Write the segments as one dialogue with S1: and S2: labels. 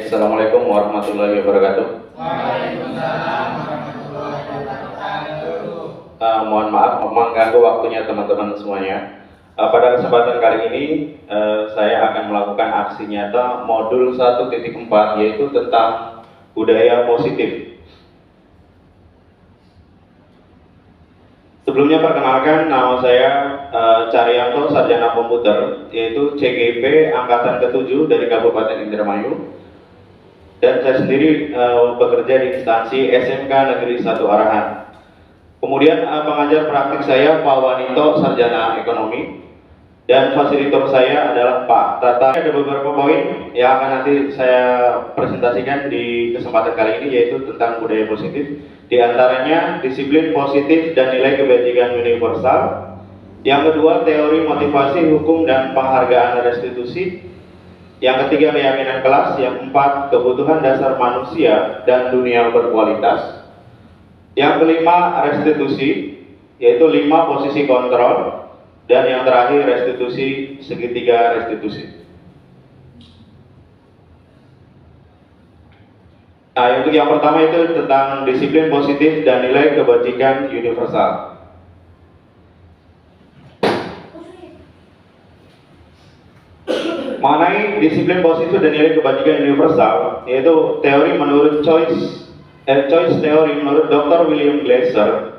S1: Assalamualaikum warahmatullahi wabarakatuh.
S2: Waalaikumsalam warahmatullahi wabarakatuh.
S1: Mohon maaf mengganggu waktunya teman-teman semuanya. Pada kesempatan kali ini saya akan melakukan aksi nyata modul 1.4, yaitu tentang budaya positif. Sebelumnya perkenalkan, nama saya Caryanto, Sarjana Komputer, yaitu CGP Angkatan ke-7 dari Kabupaten Indramayu. Dan saya sendiri bekerja di instansi SMK Negeri 1 Arahan. Kemudian pengajar praktik saya Pak Wanito, Sarjana Ekonomi. Dan fasilitator saya adalah Pak Tata. Ada beberapa poin yang akan nanti saya presentasikan di kesempatan kali ini, yaitu tentang budaya positif. Di antaranya disiplin positif dan nilai kebajikan universal. Yang kedua, teori motivasi, hukum dan penghargaan restitusi. Yang ketiga, keyakinan kelas. Yang keempat, kebutuhan dasar manusia dan dunia berkualitas. Yang kelima, restitusi, yaitu 5 posisi kontrol. Dan yang terakhir, restitusi segitiga restitusi. Nah, untuk yang pertama itu tentang disiplin positif dan nilai kebajikan universal. Mengenai disiplin positif dan nilai kebajikan universal, yaitu teori menurut choice theory menurut Dr. William Glasser.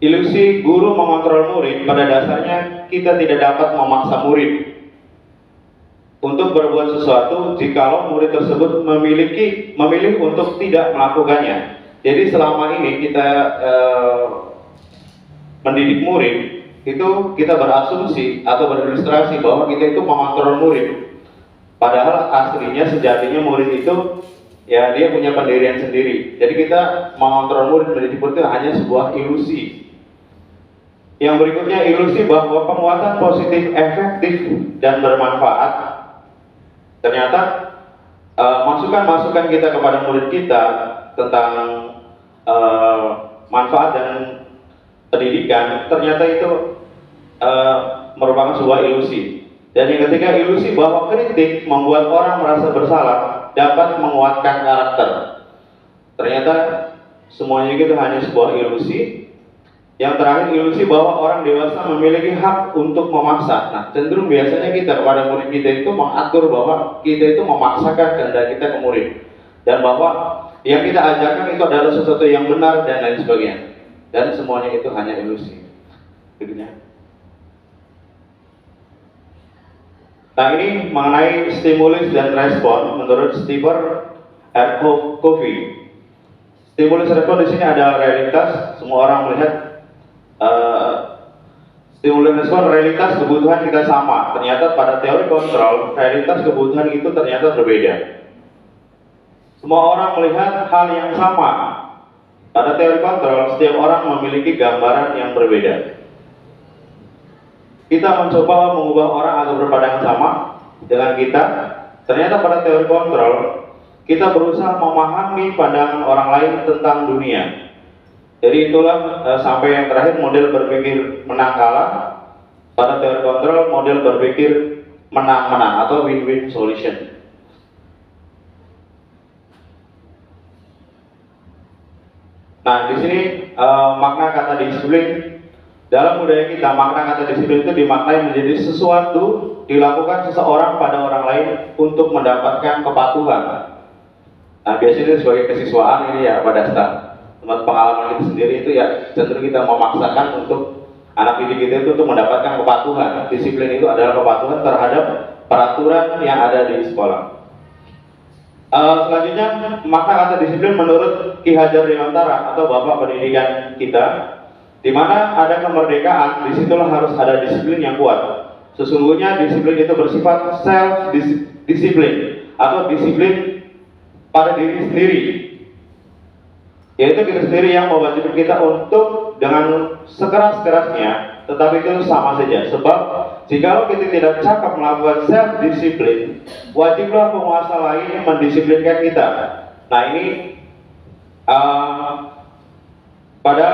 S1: Ilusi guru mengontrol murid, pada dasarnya kita tidak dapat memaksa murid untuk berbuat sesuatu jikalau murid tersebut memilih untuk tidak melakukannya. Jadi selama ini kita mendidik murid, itu kita berasumsi atau berilustrasi bahwa kita itu mengontrol murid. Padahal aslinya, sejatinya murid itu ya dia punya pendirian sendiri. Jadi kita mengontrol murid, mendidik murid itu hanya sebuah ilusi. Yang berikutnya, ilusi bahwa penguatan positif efektif dan bermanfaat. Ternyata masukan-masukan kita kepada murid kita tentang manfaat dan pendidikan, ternyata itu merupakan sebuah ilusi. Dan yang ketiga, ilusi bahwa kritik membuat orang merasa bersalah dapat menguatkan karakter. Ternyata semuanya itu hanya sebuah ilusi. Yang terakhir, ilusi bahwa orang dewasa memiliki hak untuk memaksa. Nah, cenderung biasanya kita kepada murid kita itu mengatur bahwa kita itu memaksakan kehendak kita ke murid, dan bahwa yang kita ajarkan itu adalah sesuatu yang benar dan lain sebagainya. Dan semuanya itu hanya ilusi. Berikutnya. Nah, ini mengenai stimulus dan respon menurut Stephen R. Covey. Stimulus respon di sini ada realitas, semua orang melihat. Stimulus respon, realitas kebutuhan kita sama. Ternyata pada teori kontrol, realitas kebutuhan itu ternyata berbeda. Semua orang melihat hal yang sama. Pada teori kontrol, setiap orang memiliki gambaran yang berbeda. Kita mencoba mengubah orang agar berpandangan sama dengan kita. Ternyata pada teori kontrol, kita berusaha memahami pandangan orang lain tentang dunia. Jadi itulah sampai yang terakhir, model berpikir menang kalah. Pada teori kontrol, model berpikir menang-menang atau win-win solution. Nah, di sini makna kata disiplin dalam budaya kita, makna kata disiplin itu dimaknai menjadi sesuatu dilakukan seseorang pada orang lain untuk mendapatkan kepatuhan. Nah, biasanya sebagai kesiswaan ini ya pada dasar pengalaman kita sendiri itu ya cenderung kita memaksakan untuk anak didik kita itu untuk mendapatkan kepatuhan. Disiplin itu adalah kepatuhan terhadap peraturan yang ada di sekolah. Selanjutnya, makna kata disiplin menurut Ki Hajar Dewantara atau Bapak Pendidikan kita, di mana ada kemerdekaan, disitulah harus ada disiplin yang kuat. Sesungguhnya disiplin itu bersifat self-disiplin atau disiplin pada diri sendiri. Yaitu kita sendiri yang mewajibkan kita untuk dengan sekeras-kerasnya, tetapi itu sama saja. Sebab jika kita tidak cakap melakukan self-disiplin, wajiblah penguasa lain mendisiplinkan kita. Nah, ini pada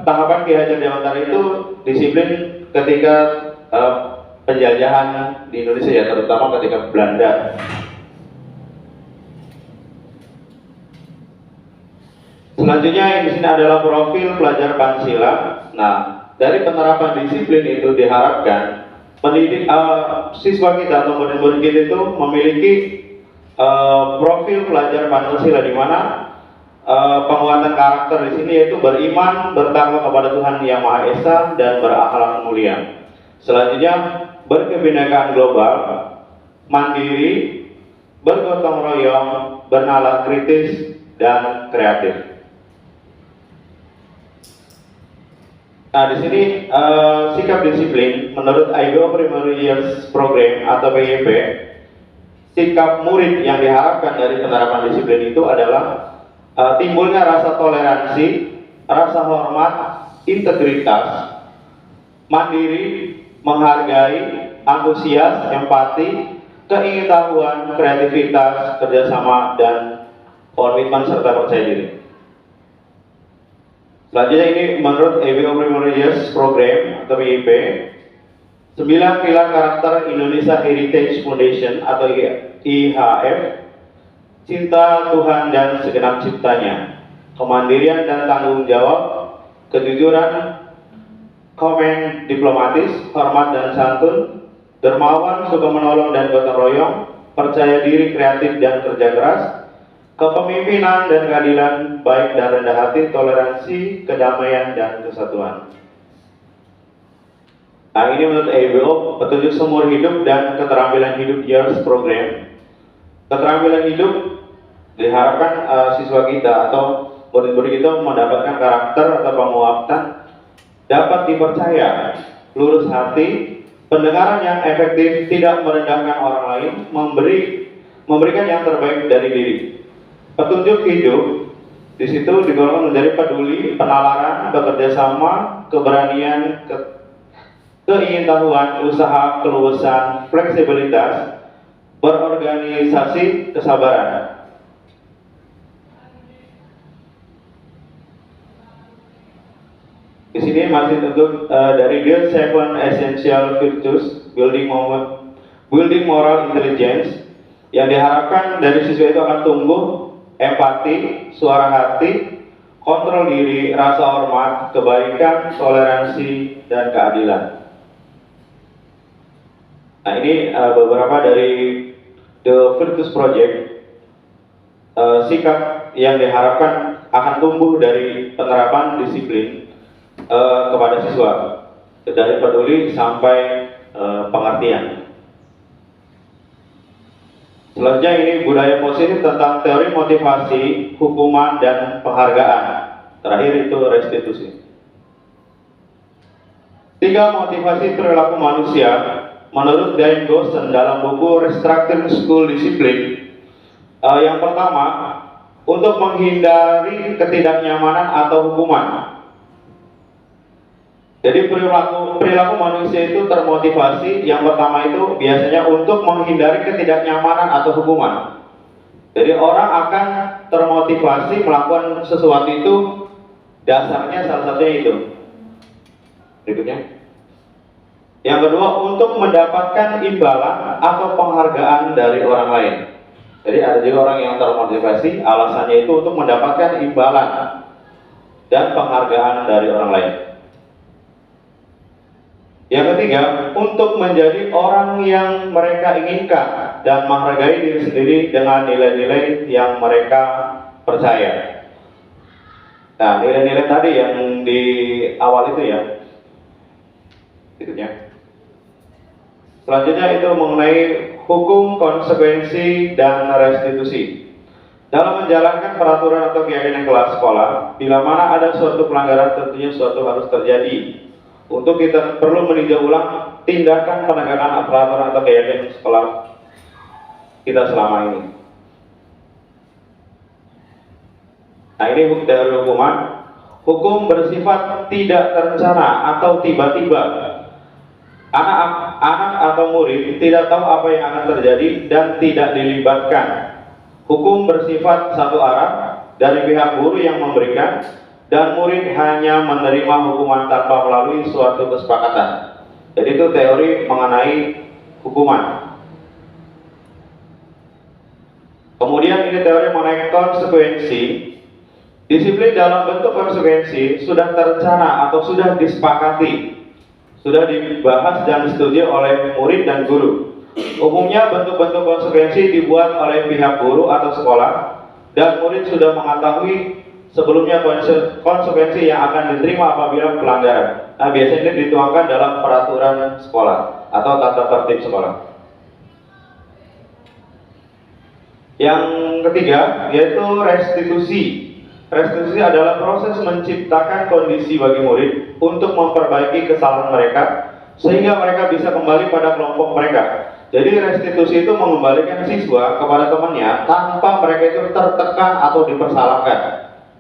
S1: tahapan Ki Hajar Dewantara itu disiplin ketika penjajahan di Indonesia ya, terutama ketika Belanda. Selanjutnya di sini adalah profil pelajar Pancasila. Nah, dari penerapan disiplin itu diharapkan siswa kita atau murid-murid kita itu memiliki profil pelajar Pancasila, di mana penguatan karakter di sini yaitu beriman, bertakwa kepada Tuhan Yang Maha Esa dan berakhlak mulia. Selanjutnya berkebinekaan global, mandiri, bergotong royong, bernalar kritis dan kreatif. Nah, di sini sikap disiplin menurut IBO Primary Years Program atau PYP, sikap murid yang diharapkan dari penerapan disiplin itu adalah timbulnya rasa toleransi, rasa hormat, integritas, mandiri, menghargai, antusias, empati, keingintahuan, kreativitas, kerjasama, dan komitmen serta percaya diri. Selanjutnya ini menurut IBO Primary Years Program atau PIP, 9 pilar karakter Indonesia Heritage Foundation atau IHF: cinta Tuhan dan segenap ciptanya, kemandirian dan tanggung jawab, kejujuran, komen diplomatis, hormat dan santun, dermawan, suka menolong dan gotong royong, percaya diri, kreatif dan kerja keras, kepemimpinan dan keadilan, baik dan rendah hati, toleransi, kedamaian dan kesatuan. Nah, ini menurut IBO petunjuk seumur hidup dan keterampilan hidup Years Program. Keterampilan hidup diharapkan siswa kita atau murid-murid kita mendapatkan karakter atau penguatan, dapat dipercaya, lurus hati, pendengaran yang efektif, tidak merendahkan orang lain, memberikan yang terbaik dari diri. Petunjuk hidup di situ digolongkan menjadi peduli, penalaran, bekerja sama, keberanian, keingintahuan, usaha, keluasan, fleksibilitas, berorganisasi, kesabaran. Di sini masih untuk dari the 7 essential virtues building moral intelligence, yang diharapkan dari siswa itu akan tumbuh empati, suara hati, kontrol diri, rasa hormat, kebaikan, toleransi, dan keadilan. Nah, ini beberapa dari The Virtues Project, sikap yang diharapkan akan tumbuh dari penerapan disiplin kepada siswa, dari peduli sampai pengertian. Selanjutnya ini budaya positif tentang teori motivasi, hukuman, dan penghargaan. Terakhir itu restitusi. 3 motivasi perilaku manusia menurut Diane Goshen dalam buku Restructuring School Discipline. Yang pertama, untuk menghindari ketidaknyamanan atau hukuman. Jadi perilaku manusia itu termotivasi, yang pertama itu biasanya untuk menghindari ketidaknyamanan atau hukuman. Jadi orang akan termotivasi melakukan sesuatu itu, dasarnya salah satunya itu. Berikutnya. Yang kedua, untuk mendapatkan imbalan atau penghargaan dari orang lain. Jadi ada juga orang yang termotivasi, alasannya itu untuk mendapatkan imbalan dan penghargaan dari orang lain. Yang ketiga, untuk menjadi orang yang mereka inginkan dan menghargai diri sendiri dengan nilai-nilai yang mereka percaya. Nah, nilai-nilai tadi yang di awal itu ya. Berikutnya. Selanjutnya itu mengenai hukum, konsekuensi, dan restitusi. Dalam menjalankan peraturan atau keyakinan kelas sekolah, bila mana ada suatu pelanggaran, tentunya suatu harus terjadi. Untuk kita perlu meninjau ulang tindakan penegakan peraturan atau keyakinan sekolah kita selama ini. Nah, ini teori hukuman. Hukum bersifat tidak terencana atau tiba-tiba. Anak atau murid tidak tahu apa yang akan terjadi dan tidak dilibatkan. Hukum bersifat satu arah dari pihak guru yang memberikan, dan murid hanya menerima hukuman tanpa melalui suatu kesepakatan. Jadi itu teori mengenai hukuman. Kemudian ini teori mengenai konsekuensi. Disiplin dalam bentuk konsekuensi sudah terencana atau sudah disepakati, sudah dibahas dan disetujui oleh murid dan guru. Umumnya bentuk-bentuk konsekuensi dibuat oleh pihak guru atau sekolah, dan murid sudah mengetahui sebelumnya konsekuensi yang akan diterima apabila pelanggaran. Nah, biasanya ini dituangkan dalam peraturan sekolah atau tata tertib sekolah. Yang ketiga yaitu restitusi. Restitusi adalah proses menciptakan kondisi bagi murid untuk memperbaiki kesalahan mereka sehingga mereka bisa kembali pada kelompok mereka. Jadi restitusi itu mengembalikan siswa kepada temannya tanpa mereka itu tertekan atau dipersalahkan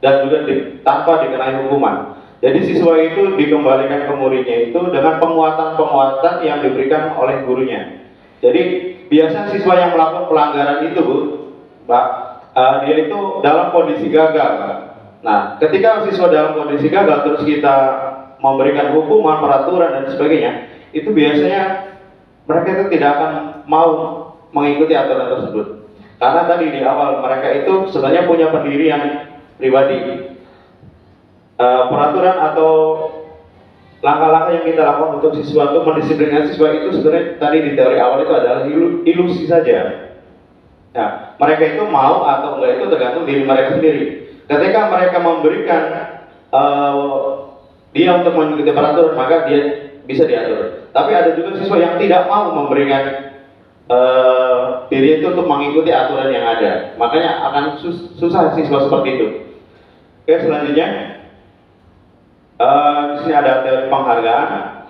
S1: dan juga tanpa dikenai hukuman. Jadi siswa itu dikembalikan ke muridnya itu dengan penguatan-penguatan yang diberikan oleh gurunya. Jadi biasanya siswa yang melakukan pelanggaran itu, Bu, Pak, dia itu dalam kondisi gagal. Nah, ketika siswa dalam kondisi gagal terus kita memberikan hukuman, peraturan dan sebagainya, itu biasanya mereka itu tidak akan mau mengikuti aturan tersebut. Karena tadi di awal mereka itu sebenarnya punya pendirian pribadi. Peraturan atau langkah-langkah yang kita lakukan untuk siswa untuk mendisiplinkan siswa itu sebenarnya tadi di teori awal itu adalah ilusi saja. Nah, mereka itu mau atau enggak itu tergantung diri mereka sendiri. Ketika mereka memberikan dia untuk mengikuti peraturan, maka dia bisa diatur. Tapi ada juga siswa yang tidak mau memberikan diri itu untuk mengikuti aturan yang ada. Makanya akan susah siswa seperti itu. Oke, selanjutnya di sini ada teori penghargaan.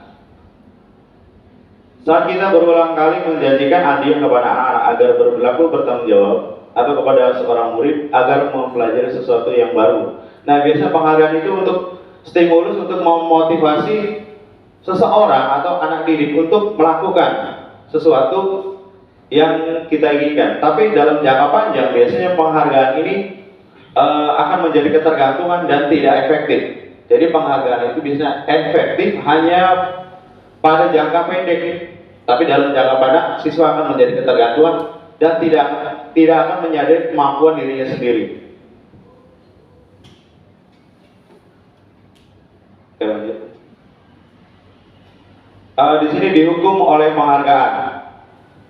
S1: Saat kita berulang kali menjanjikan hadiah kepada anak-anak agar berperilaku bertanggung jawab, atau kepada seorang murid agar mempelajari sesuatu yang baru. Nah, biasanya penghargaan itu untuk stimulus untuk memotivasi seseorang atau anak didik untuk melakukan sesuatu yang kita inginkan. Tapi dalam jangka panjang biasanya penghargaan ini akan menjadi ketergantungan dan tidak efektif. Jadi penghargaan itu biasanya efektif hanya pada jangka pendek, tapi dalam jangka panjang siswa akan menjadi ketergantungan dan tidak akan menyadari kemampuan dirinya sendiri. Oke, lanjut. Di sini dihukum oleh penghargaan.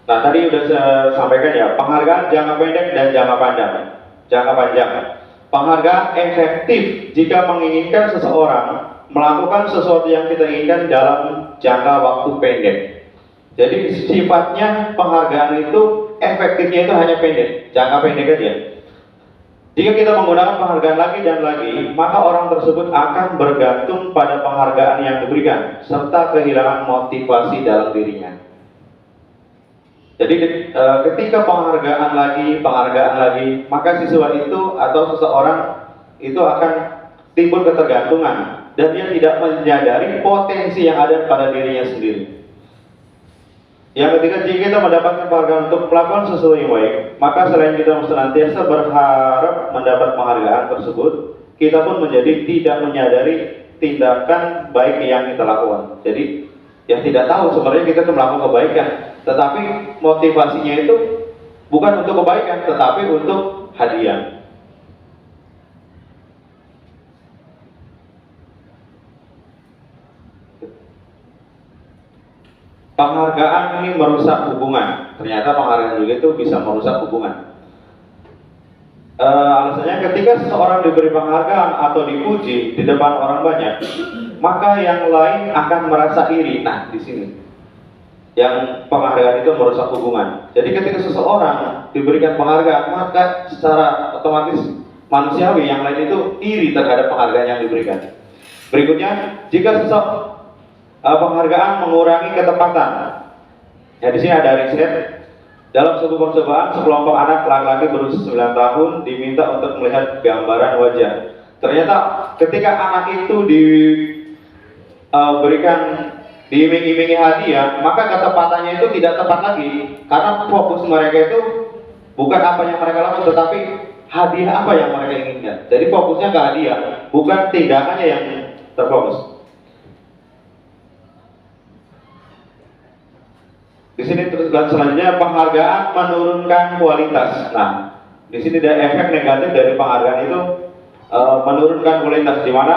S1: Nah, tadi udah saya sampaikan ya, penghargaan jangka pendek dan jangka panjang. Jangka panjang. Penghargaan efektif jika menginginkan seseorang melakukan sesuatu yang kita inginkan dalam jangka waktu pendek. Jadi sifatnya penghargaan itu efektifnya itu hanya pendek, jangka pendek aja. Jika kita menggunakan penghargaan lagi dan lagi, maka orang tersebut akan bergantung pada penghargaan yang diberikan serta kehilangan motivasi dalam dirinya. Jadi ketika penghargaan lagi, maka siswa itu atau seseorang itu akan timbul ketergantungan dan dia tidak menyadari potensi yang ada pada dirinya sendiri. Yang ketiga, jika kita mendapatkan penghargaan untuk melakukan sesuatu yang baik, maka selain kita senantiasa berharap mendapat penghargaan tersebut, kita pun menjadi tidak menyadari tindakan baik yang kita lakukan. Jadi yang tidak tahu sebenarnya kita itu melakukan kebaikan, tetapi motivasinya itu bukan untuk kebaikan, tetapi untuk hadiah. Penghargaan ini merusak hubungan. Ternyata penghargaan juga itu bisa merusak hubungan. Alasannya ketika seseorang diberi penghargaan atau dipuji di depan orang banyak, maka yang lain akan merasa iri. Nah, di sini yang penghargaan itu merusak hubungan. Jadi ketika seseorang diberikan penghargaan, maka secara otomatis manusiawi yang lain itu iri terhadap penghargaan yang diberikan. Berikutnya, jika penghargaan mengurangi ketepatan. Ya, di sini ada riset. Dalam sebuah percobaan, sekelompok anak laki-laki berusia 9 tahun diminta untuk melihat gambaran wajah. Ternyata ketika anak itu diberikan diiming-imingi hadiah, maka ketepatannya itu tidak tepat lagi, karena fokus mereka itu bukan apa yang mereka lakukan, tetapi hadiah apa yang mereka inginkan. Jadi fokusnya ke hadiah, bukan tindakannya yang terfokus. Di sini terus selanjutnya, penghargaan menurunkan kualitas. Nah, di sini ada efek negatif dari penghargaan itu menurunkan kualitas, di mana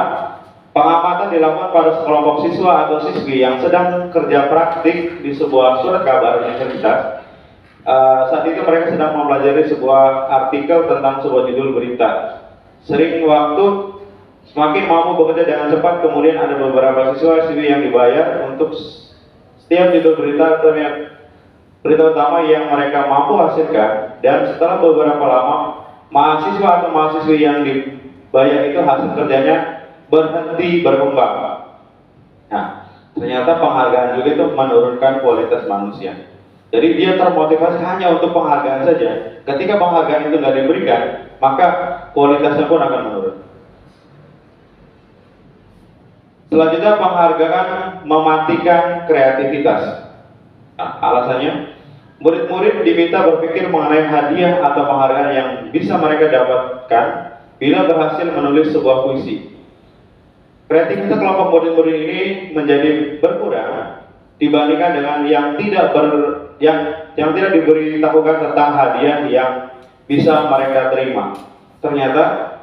S1: pengamatan dilakukan pada sekelompok siswa atau siswi yang sedang kerja praktik di sebuah surat kabar universitas. Saat itu mereka sedang mempelajari sebuah artikel tentang sebuah judul berita. Sering waktu semakin mampu bekerja dengan cepat, kemudian ada beberapa siswa-siswi yang dibayar untuk setiap judul berita utama yang mereka mampu hasilkan, dan setelah beberapa lama mahasiswa atau mahasiswi yang dibayar itu hasil kerjanya berhenti berkembang. Nah, ternyata penghargaan juga itu menurunkan kualitas manusia. Jadi dia termotivasi hanya untuk penghargaan saja. Ketika penghargaan itu nggak diberikan, maka kualitasnya pun akan menurun. Selanjutnya, penghargaan mematikan kreativitas. Nah, alasannya, murid-murid diminta berpikir mengenai hadiah atau penghargaan yang bisa mereka dapatkan bila berhasil menulis sebuah puisi. Kreativitas kelompok murid-murid ini menjadi berkurang dibandingkan dengan yang tidak diberitahukan tentang hadiah yang bisa mereka terima. Ternyata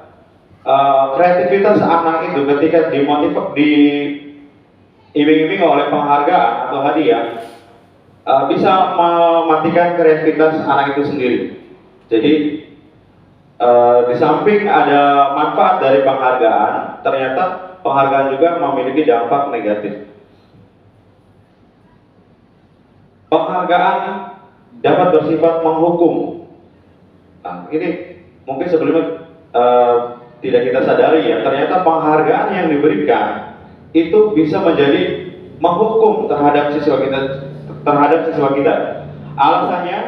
S1: kreativitas anak itu ketika diiming-iming oleh penghargaan atau hadiah bisa mematikan kreativitas anak itu sendiri. Jadi di samping ada manfaat dari penghargaan, ternyata penghargaan juga memiliki dampak negatif. Penghargaan dapat bersifat menghukum. Nah, ini mungkin sebelumnya tidak kita sadari ya, ternyata penghargaan yang diberikan itu bisa menjadi menghukum terhadap siswa kita. Alasannya,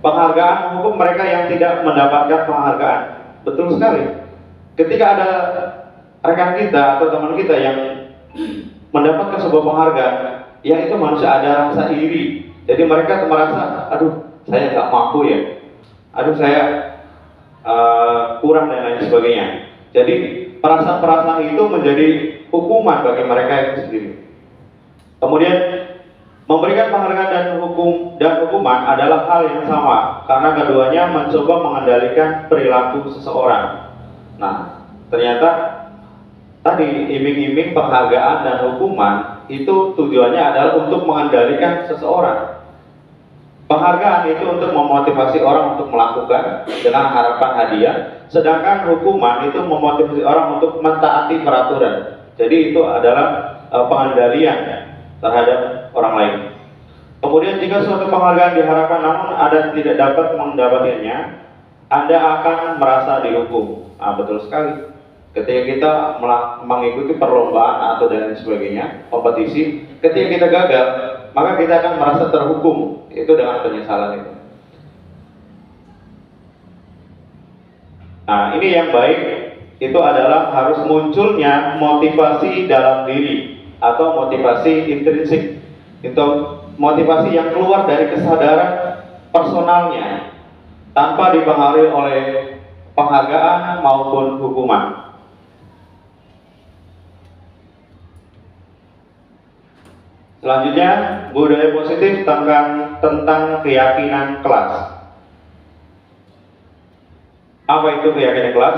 S1: penghargaan menghukum mereka yang tidak mendapatkan penghargaan. Betul sekali. Ketika ada rekan kita atau teman kita yang mendapatkan sebuah penghargaan, ya itu manusia ada rasa iri. Jadi mereka merasa, aduh saya nggak mampu ya, aduh saya kurang dan lain sebagainya. Jadi perasaan-perasaan itu menjadi hukuman bagi mereka itu sendiri. Kemudian memberikan penghargaan dan hukuman adalah hal yang sama, karena keduanya mencoba mengendalikan perilaku seseorang. Nah, ternyata tadi iming-iming penghargaan dan hukuman itu tujuannya adalah untuk mengendalikan seseorang. Penghargaan itu untuk memotivasi orang untuk melakukan dengan harapan hadiah, sedangkan hukuman itu memotivasi orang untuk mentaati peraturan. Jadi itu adalah pengendalian terhadap orang lain. Kemudian jika suatu penghargaan diharapkan namun Anda tidak dapat mendapatkannya, Anda akan merasa dihukum. Nah, betul sekali. Ketika kita mengikuti perlombaan atau dan sebagainya, kompetisi, ketika kita gagal, maka kita akan merasa terhukum. Itu dengan penyesalan itu. Nah, ini yang baik itu adalah harus munculnya motivasi dalam diri atau motivasi intrinsik. Itu motivasi yang keluar dari kesadaran personalnya tanpa dipengaruhi oleh penghargaan maupun hukuman. Selanjutnya, budaya positif tentang keyakinan kelas. Apa itu keyakinan kelas?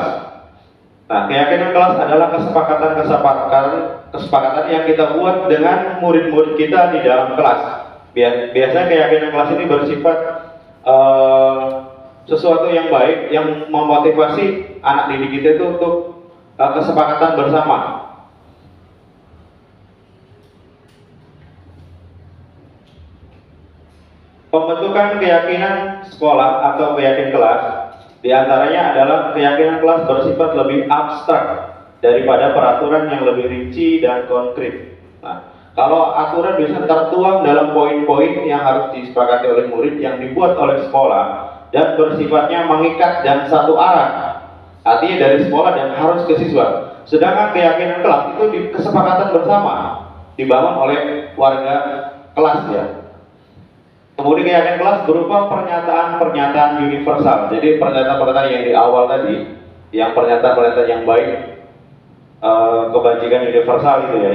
S1: Nah, keyakinan kelas adalah kesepakatan yang kita buat dengan murid-murid kita di dalam kelas. Biasanya keyakinan kelas ini bersifat sesuatu yang baik, yang memotivasi anak didik kita itu untuk kesepakatan bersama. Pembentukan keyakinan sekolah atau keyakinan kelas diantaranya adalah keyakinan kelas bersifat lebih abstrak daripada peraturan yang lebih rinci dan konkret. Nah, kalau aturan biasanya tertuang dalam poin-poin yang harus disepakati oleh murid yang dibuat oleh sekolah dan bersifatnya mengikat dan satu arah, artinya dari sekolah dan harus ke siswa. Sedangkan keyakinan kelas itu kesepakatan bersama dibangun oleh warga kelas ya. Kemudian keyakinan kelas berupa pernyataan-pernyataan universal. Jadi pernyataan-pernyataan yang di awal tadi, yang pernyataan-pernyataan yang baik, kebajikan universal itu ya.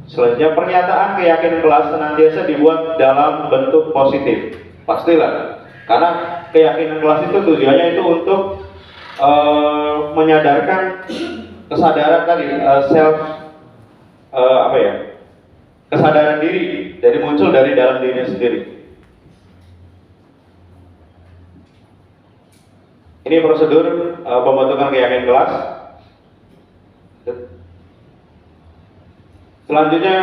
S1: Selanjutnya, pernyataan keyakinan kelas senantiasa dibuat dalam bentuk positif. Pastilah, karena keyakinan kelas itu tujuannya itu untuk menyadarkan kesadaran tadi, kesadaran diri, jadi muncul dari dalam dirinya sendiri. Ini prosedur pembentukan keyakinan kelas. Selanjutnya,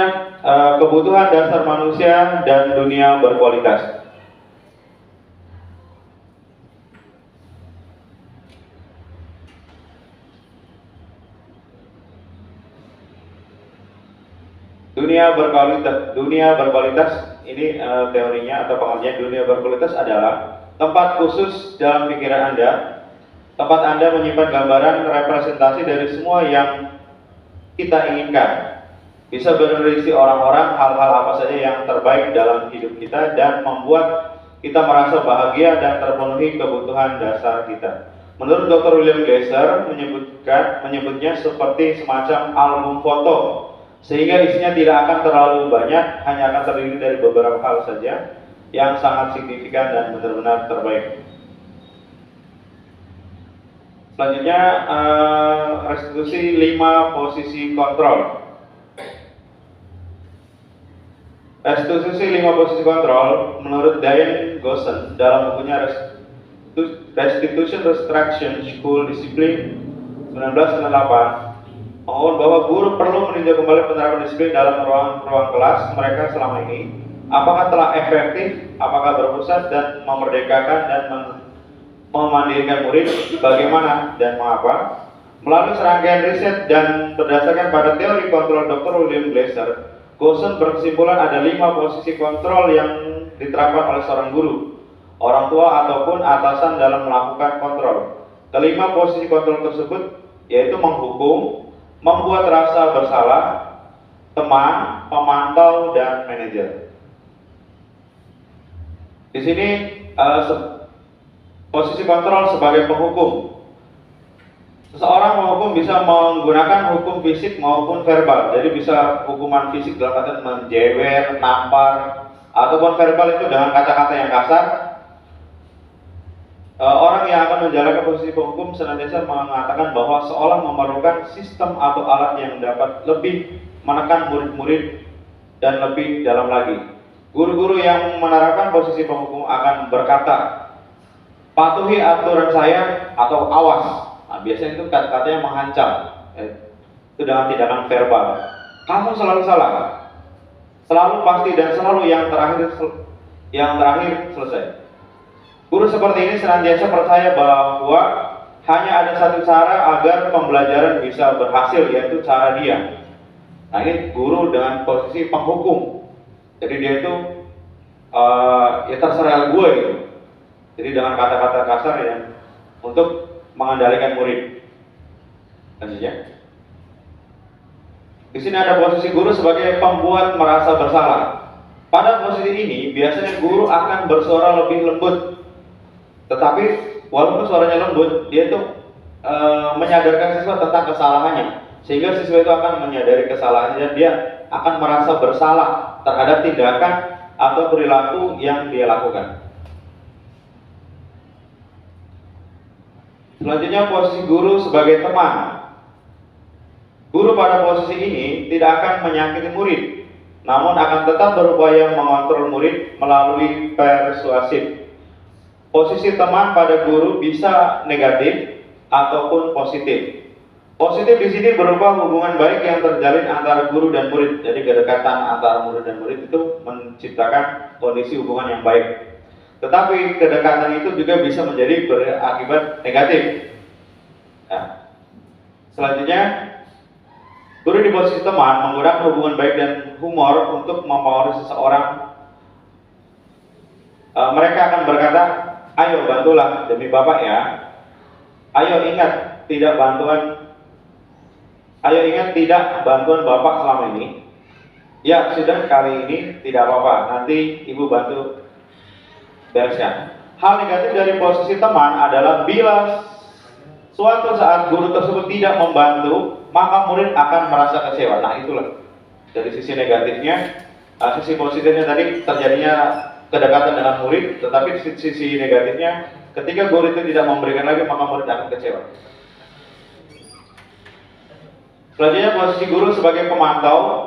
S1: kebutuhan dasar manusia dan dunia berkualitas. Dunia berkualitas ini teorinya atau pengertian dunia berkualitas adalah tempat khusus dalam pikiran Anda, tempat Anda menyimpan gambaran representasi dari semua yang kita inginkan. Bisa berisi orang-orang, hal-hal apa saja yang terbaik dalam hidup kita dan membuat kita merasa bahagia dan terpenuhi kebutuhan dasar kita. Menurut Dr. William Glasser menyebutnya seperti semacam album foto, sehingga isinya tidak akan terlalu banyak, hanya akan terdiri dari beberapa hal saja yang sangat signifikan dan benar-benar terbaik. Selanjutnya, restitusi 5 posisi kontrol. Restitusi 5 posisi kontrol menurut Diane Gosson dalam bukunya Restitution Restriction School Discipline 1998 mohon bahwa guru perlu meninjau kembali penerapan disiplin dalam ruang kelas mereka selama ini. Apakah telah efektif, apakah berpusat dan memerdekakan dan memandirikan murid, bagaimana dan mengapa? Melalui serangkaian riset dan berdasarkan pada teori kontrol Dr. William Glasser, Gosson berkesimpulan ada 5 posisi kontrol yang diterapkan oleh seorang guru, orang tua ataupun atasan dalam melakukan kontrol. Kelima posisi kontrol tersebut yaitu menghukum, membuat rasa bersalah, teman, pemantau, dan manajer. Di sini posisi kontrol sebagai penghukum. Seseorang menghukum bisa menggunakan hukum fisik maupun verbal. Jadi bisa hukuman fisik dalam artian menjewer, nampar, ataupun verbal itu dengan kata-kata yang kasar. Orang yang akan menjalankan posisi penghukum senantiasa mengatakan bahwa seolah memerlukan sistem atau alat yang dapat lebih menekan murid-murid dan lebih dalam lagi. Guru-guru yang menerapkan posisi penghukum akan berkata, patuhi aturan saya atau awas. Nah, biasanya itu kata-katanya mengancam, itu dengan tindakan verbal. Kamu selalu salah, selalu pasti dan selalu yang terakhir selesai. Guru seperti ini senantiasa percaya bahwa hanya ada satu cara agar pembelajaran bisa berhasil, yaitu cara dia. Nah, ini guru dengan posisi penghukum. Jadi dia itu ya terserah gue gitu. Jadi dengan kata-kata kasar ya untuk mengendalikan murid. Lanjutnya. Di sini ada posisi guru sebagai pembuat merasa bersalah. Pada posisi ini biasanya guru akan bersuara lebih lembut. Tetapi walaupun suaranya lembut, dia itu menyadarkan siswa tentang kesalahannya, sehingga siswa itu akan menyadari kesalahannya dan dia akan merasa bersalah terhadap tindakan atau perilaku yang dia lakukan. Selanjutnya posisi guru sebagai teman. Guru pada posisi ini tidak akan menyakiti murid, namun akan tetap berupaya mengontrol murid melalui persuasif. Posisi teman pada guru bisa negatif ataupun positif. Positif di sini berupa hubungan baik yang terjalin antara guru dan murid. Jadi kedekatan antara murid dan murid itu menciptakan kondisi hubungan yang baik. Tetapi kedekatan itu juga bisa menjadi berakibat negatif. Nah, selanjutnya, guru di posisi teman menggunakan hubungan baik dan humor untuk mempengaruhi seseorang. Mereka akan berkata, ayo bantulah demi Bapak ya. Ayo ingat tidak bantuan Bapak selama ini. Ya sudah, kali ini tidak apa-apa. Nanti Ibu bantu bereskan. Hal negatif dari posisi teman adalah bila suatu saat guru tersebut tidak membantu, maka murid akan merasa kecewa. Nah, itulah dari sisi negatifnya. Sisi positifnya tadi terjadinya kedekatan dengan murid, tetapi sisi negatifnya ketika guru itu tidak memberikan lagi, maka murid akan kecewa. Selanjutnya posisi guru sebagai pemantau.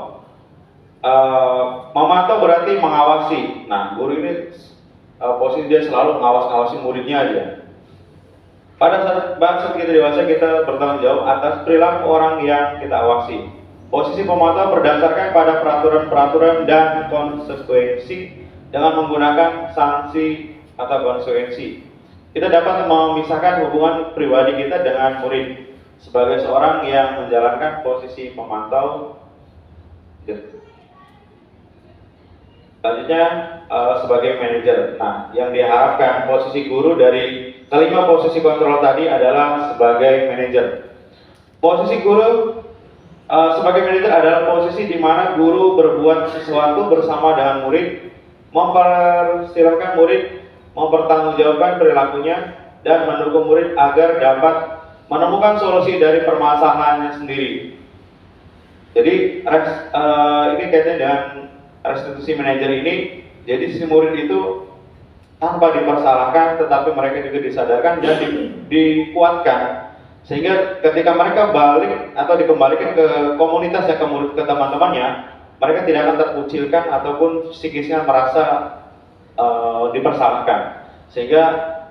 S1: Memantau berarti mengawasi. Nah, guru ini posisi dia selalu ngawasi muridnya aja. Pada saat kita dewasa, kita bertanggung jawab atas perilaku orang yang kita awasi. Posisi pemantau berdasarkan pada peraturan-peraturan dan konsekuensi dengan menggunakan sanksi atau konsekuensi. Kita dapat memisahkan hubungan pribadi kita dengan murid sebagai seorang yang menjalankan posisi pemantau. Selanjutnya sebagai manajer. Nah, yang diharapkan posisi guru dari kelima posisi kontrol tadi adalah sebagai manajer. Posisi guru sebagai manajer adalah posisi di mana guru berbuat sesuatu bersama dengan murid, mempersilahkan murid mempertanggungjawabkan perilakunya dan mendukung murid agar dapat menemukan solusi dari permasalahannya sendiri. Jadi ini kaitannya dengan restitusi manajer ini. Jadi si murid itu tanpa dipersalahkan, tetapi mereka juga disadarkan dan dikuatkan, sehingga ketika mereka balik atau dikembalikan ke komunitas ya, ke teman-temannya, mereka tidak akan terkucilkan ataupun psikisnya merasa dipersalahkan, sehingga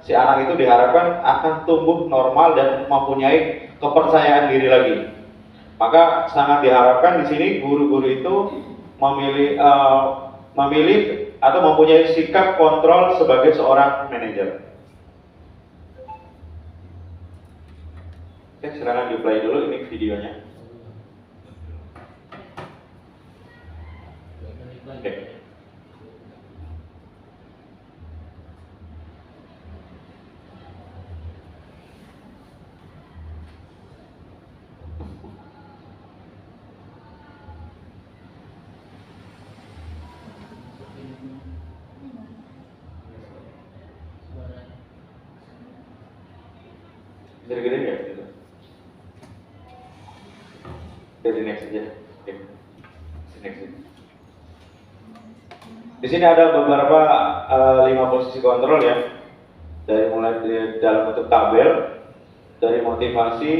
S1: si anak itu diharapkan akan tumbuh normal dan mempunyai kepercayaan diri lagi. Maka sangat diharapkan di sini guru-guru itu memilih atau mempunyai sikap kontrol sebagai seorang manajer. Oke, silakan di-play dulu ini videonya. Oke. Bisa gede nggak gitu? Jadi next aja. Oke. Next. Di sini ada beberapa 5 posisi kontrol ya. Dari mulai dalam bentuk tabel, dari motivasi,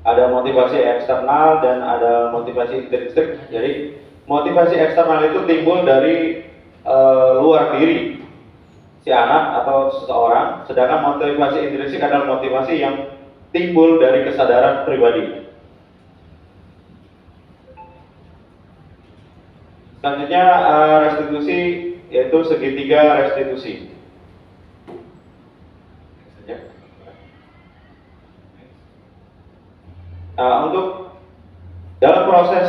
S1: ada motivasi eksternal dan ada motivasi intrinsik. Jadi motivasi eksternal itu timbul dari luar diri si anak atau seseorang, sedangkan motivasi intrinsik adalah motivasi yang timbul dari kesadaran pribadi. Selanjutnya restitusi, yaitu segitiga restitusi. Untuk dalam proses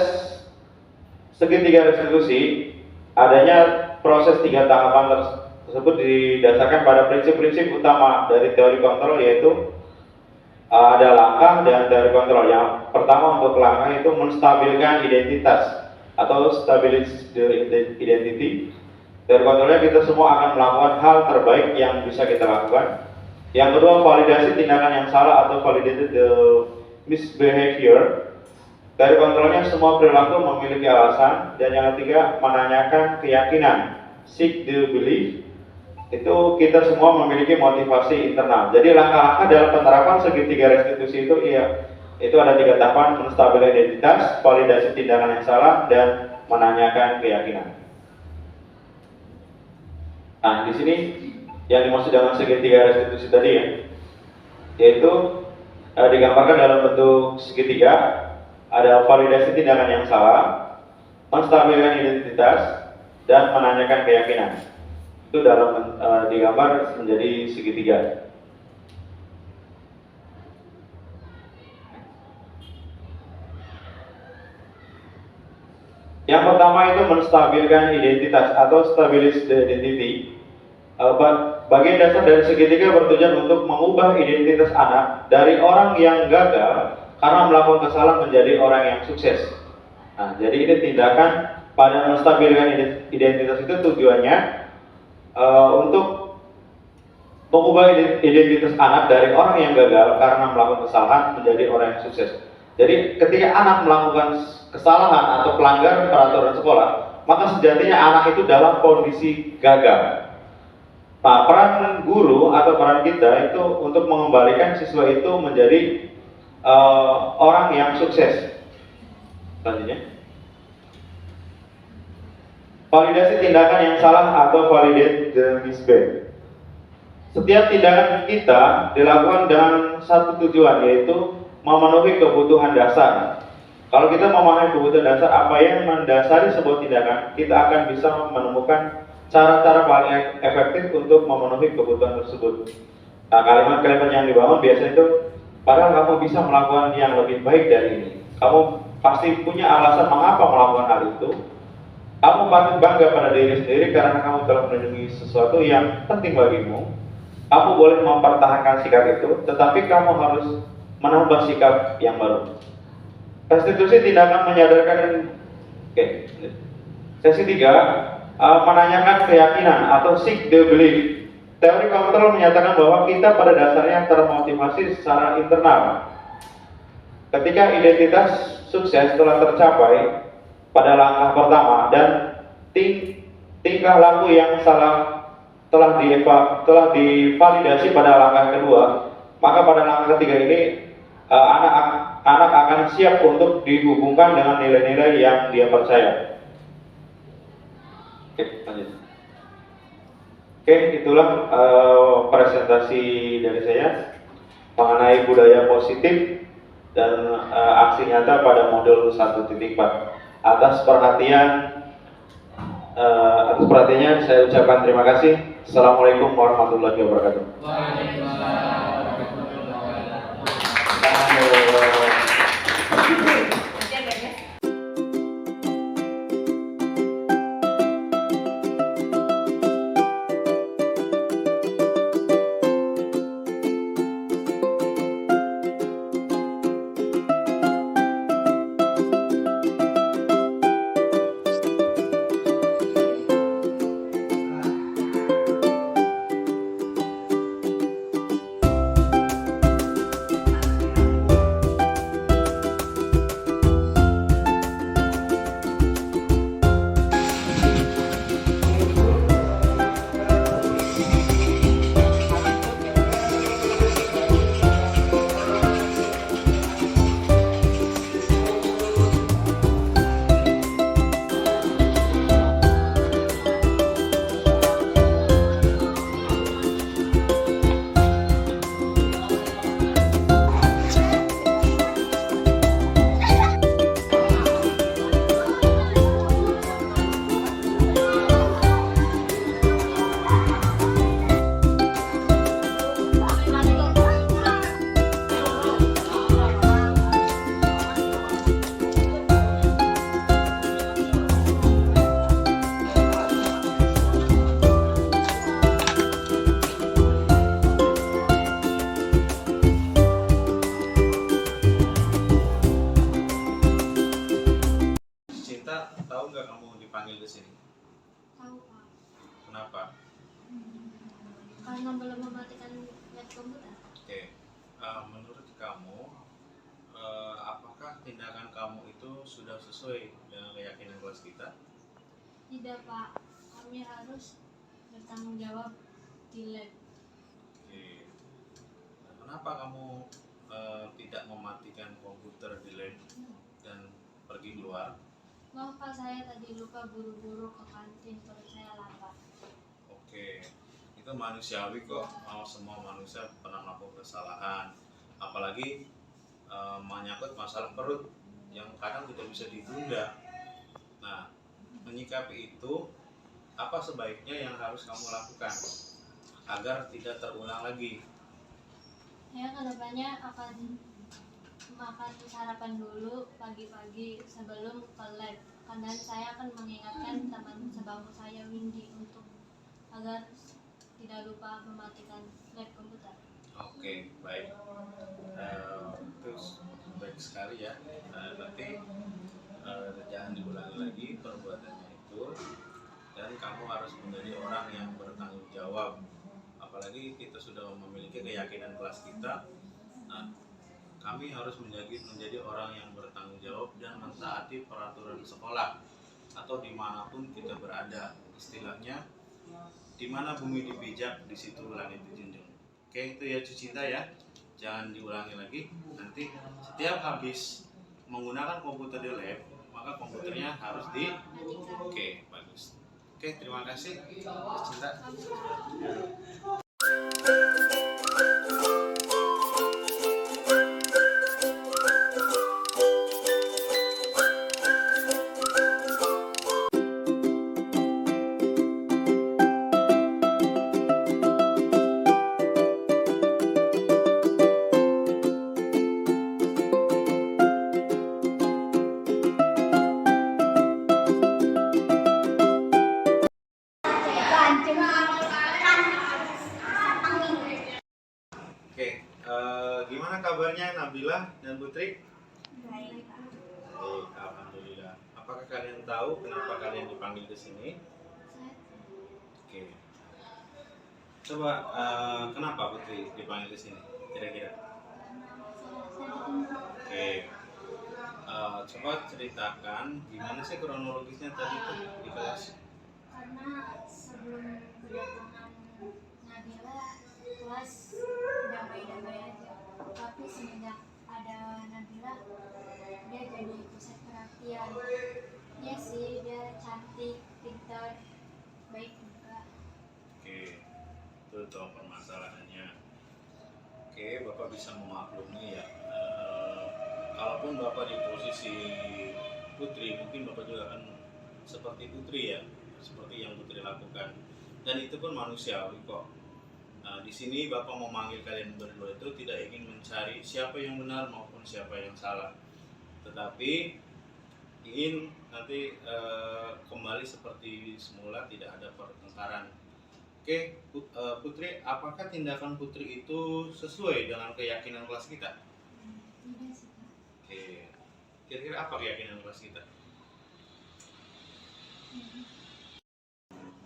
S1: segitiga restitusi, adanya proses 3 tahapan tersebut didasarkan pada prinsip-prinsip utama dari teori kontrol, yaitu ada langkah dan teori kontrol. Yang pertama, untuk langkah itu menstabilkan identitas atau stabilize the identity. Teori kontrolnya kita semua akan melakukan hal terbaik yang bisa kita lakukan. Yang kedua, validasi tindakan yang salah atau validate the misbehavior. Teori kontrolnya semua perilaku memiliki alasan. Dan yang ketiga, menanyakan keyakinan, seek the belief. Itu kita semua memiliki motivasi internal. Jadi langkah-langkah dalam penerapan segitiga restitusi itu itu ada 3 tahapan: menstabilkan identitas, validasi tindakan yang salah, dan menanyakan keyakinan. Nah, di sini yang dimaksud dengan segitiga restitusi tadi ya, yaitu digambarkan dalam bentuk segitiga. Ada validasi tindakan yang salah, menstabilkan identitas, dan menanyakan keyakinan. Itu dalam digambar menjadi segitiga. Yang pertama itu menstabilkan identitas atau stabilize the identity. Bagian dasar dari segitiga bertujuan untuk mengubah identitas anak dari orang yang gagal karena melakukan kesalahan menjadi orang yang sukses. Nah, jadi ini tindakan pada menstabilkan identitas itu tujuannya untuk mengubah identitas anak dari orang yang gagal karena melakukan kesalahan menjadi orang yang sukses. Jadi ketika anak melakukan kesalahan atau pelanggar peraturan sekolah, maka sejatinya anak itu dalam kondisi gagal. Nah, peran guru atau peran kita itu untuk mengembalikan siswa itu menjadi orang yang sukses. Selanjutnya, validasi tindakan yang salah atau validate the mistake. Setiap tindakan kita dilakukan dengan satu tujuan, yaitu memenuhi kebutuhan dasar. Kalau kita memahami kebutuhan dasar, apa yang mendasari sebuah tindakan, kita akan bisa menemukan cara-cara paling efektif untuk memenuhi kebutuhan tersebut. Nah, kalimat-kalimat yang dibangun biasanya itu, padahal kamu bisa melakukan yang lebih baik dari ini. Kamu pasti punya alasan mengapa melakukan hal itu. Kamu patut bangga pada diri sendiri karena kamu telah melindungi sesuatu yang penting bagimu. Kamu boleh mempertahankan sikap itu, tetapi kamu harus menambah sikap yang baru. Restitusi tindakan menyadarkan. Oke. Sesi 3, menanyakan keyakinan atau seek the belief. Teori kontrol menyatakan bahwa kita pada dasarnya termotivasi secara internal. Ketika identitas sukses telah tercapai pada langkah pertama dan tingkah laku yang salah telah divalidasi pada langkah kedua, maka pada langkah ketiga ini anak akan siap untuk dihubungkan dengan nilai-nilai yang dia percaya. Oke, lanjut. Oke, itulah presentasi dari saya mengenai budaya positif dan aksi nyata pada modul 1.4. Atas perhatiannya saya ucapkan terima kasih. Assalamualaikum warahmatullahi wabarakatuh.
S2: Waalaikumsalam warahmatullahi
S1: Cinta, tahu nggak kamu dipanggil ke sini?
S3: Tahu Pak,
S1: Kenapa?
S3: karena belum mematikan net komputer.
S1: Oke, menurut kamu, apakah tindakan kamu itu sudah sesuai dengan keyakinan kelas kita?
S3: Tidak Pak, kami harus bertanggung jawab di lab.
S1: Oke. Nah, kenapa kamu tidak mematikan komputer di lab dan pergi keluar?
S3: Maaf Pak, saya tadi lupa buru-buru ke kantin, perut saya lapar.
S1: Oke, itu manusiawi kok. Semua manusia pernah melakukan kesalahan, apalagi menyangkut masalah perut yang kadang tidak bisa ditunda. Nah, menyikapi itu, apa sebaiknya yang harus kamu lakukan agar tidak terulang lagi?
S3: Saya kedepannya akan makan sarapan dulu pagi-pagi sebelum ke lab. Dan saya akan mengingatkan teman sebangku saya Windy untuk agar tidak lupa mematikan lab komputer.
S1: Oke, baik. Terus baik sekali ya. Nanti jangan diulangi lagi perbuatannya itu, dan kamu harus menjadi orang yang bertanggung jawab. Apalagi kita sudah memiliki keyakinan kelas kita. Nah, kami harus menjadi orang yang bertanggung jawab dan mentaati peraturan sekolah atau dimanapun kita berada. Istilahnya, di mana bumi dipijak, di situ langit dijunjung. Oke, itu ya Cinta ya. Jangan diulangi lagi. Nanti setiap habis menggunakan komputer di lab, maka komputernya harus di.
S3: Matikan.
S1: Oke, bagus. Oke, terima kasih. Cinta.
S3: Sama-sama.
S1: Oke, gimana kabarnya Nabila dan Putri?
S3: Baik.
S1: Baik, alhamdulillah. Apakah kalian tahu kenapa kalian dipanggil ke sini? Oke. Coba kenapa Putri dipanggil ke sini? Kira-kira? Oke. Coba ceritakan gimana sih kronologisnya tadi tuh di kelas?
S3: Karena sebelum kedatangan Nabila, kelas damai-damai aja. Tapi semenjak ada Nabila, dia jadi pusat perhatian. Iya sih, dia cantik, pintar, baik juga.
S1: Oke, itu tuh permasalahannya. Oke, Bapak bisa memaklumi ya. Kalaupun Bapak di posisi Putri, mungkin Bapak juga akan seperti Putri ya, seperti yang Putri lakukan. Dan itu pun manusiawi kok. Nah, di sini Bapak mau manggil kalian berdua itu tidak ingin mencari siapa yang benar maupun siapa yang salah, tetapi ingin nanti kembali seperti semula, tidak ada pertengkaran. Oke, Putri, apakah tindakan Putri itu sesuai dengan keyakinan kelas kita?
S3: Tidak sih, Kak.
S1: Oke, kira-kira apa keyakinan kelas kita?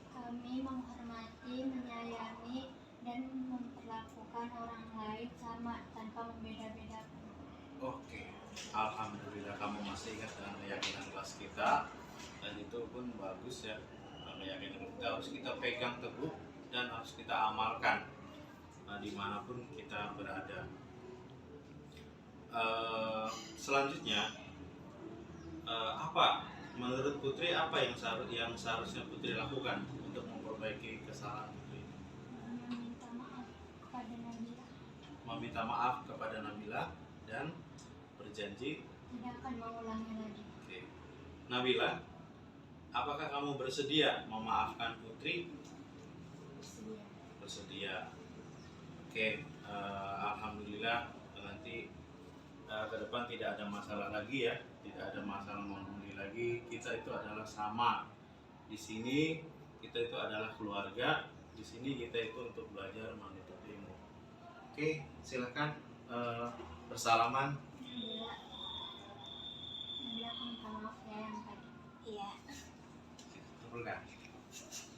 S3: Kami menghormati, menyayangi, dan memperlakukan orang lain sama tanpa membeda-bedakan.
S1: Oke, alhamdulillah kamu masih ingat dengan keyakinan kelas kita, dan itu pun bagus ya. Keyakinan kita harus kita pegang teguh dan harus kita amalkan dimanapun kita berada. Selanjutnya, apa menurut Putri apa yang seharusnya Putri lakukan untuk memperbaiki kesalahan Putri?
S3: Meminta maaf kepada Nabila,
S1: Meminta maaf kepada Nabila dan berjanji.
S3: tidak akan mengulangi lagi.
S1: Oke. Nabila, apakah kamu bersedia memaafkan Putri?
S3: Bersedia.
S1: Bersedia. Oke, alhamdulillah nanti ke depan tidak ada masalah lagi ya, tidak ada masalah menghuni lagi. Kita itu adalah sama. Di sini kita itu adalah keluarga. Di sini kita itu untuk belajar menuntut ilmu. Oke, silakan bersalaman.
S3: Nabila, Nabila aku minta maaf ya yang tadi. Iya.
S1: Terima kasih.